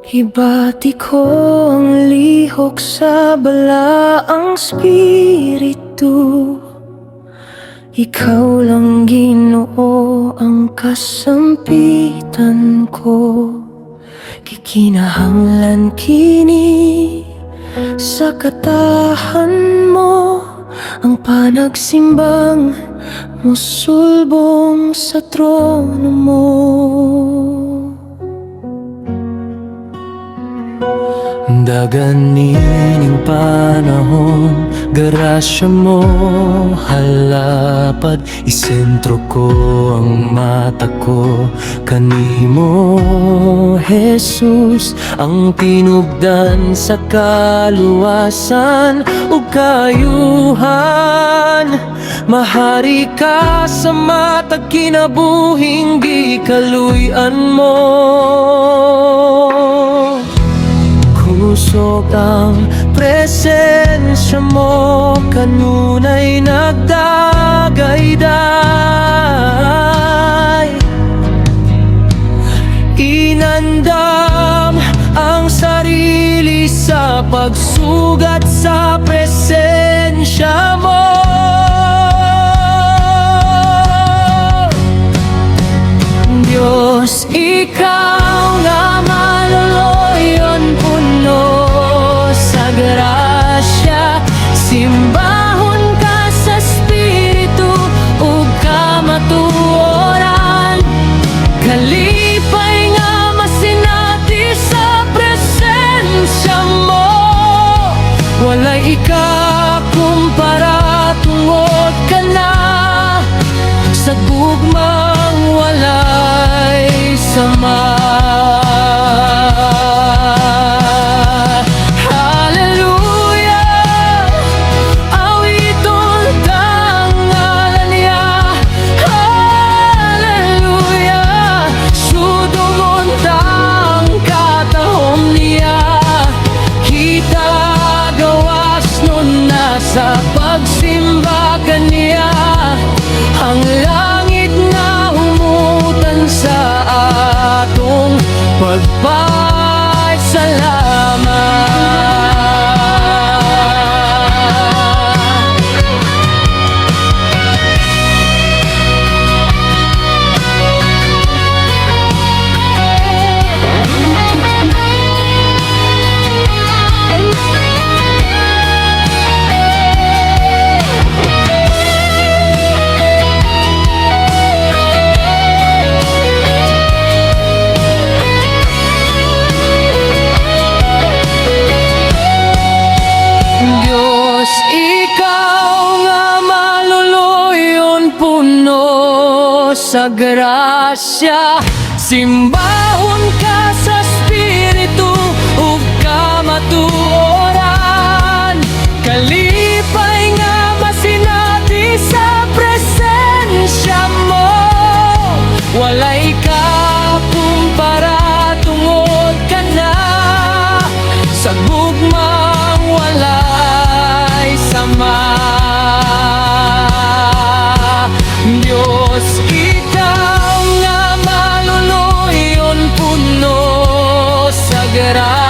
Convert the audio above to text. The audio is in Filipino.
Ibati ko ang lihok sa balaang spiritu. Ikaw lang, Ginoo, ang kasampitan ko. Kikinahanglan kini sa katahan mo, ang panagsimbang musulbong sa trono mo. Daganing panahon, grasya mo halapad. Isentro ko ang mata ko kanimo, Jesus, ang tinubdan sa kaluwasan ug kaayuhan. Mahari ka sa matag kinabuhing gikaluy-an mo. Kusog ang presensya mo, kanunay nagdagayday. Inandam ang sarili sa pagsugat sa presensya mo. Diyos, ikaw nga maluluyon puno sa grasya. Simbahon ka sa spiritu ug kamatuoran. Kalipay nga masinati sa presensya mo. Walay ikakumpara, tungod ka na sa gugmang walay sama. Sa pagsimba kaniya, ang langit na umutan sa atong pagpasalamat. Sa grasya, simbahon ka sa spiritu ug kamatuoran. Kalipay nga masinati sa presensya mo. Walay kakumpara, tungod ka na sa gugmang walay sama. Diyos, ikaw nga maluluyon puno sa grasya.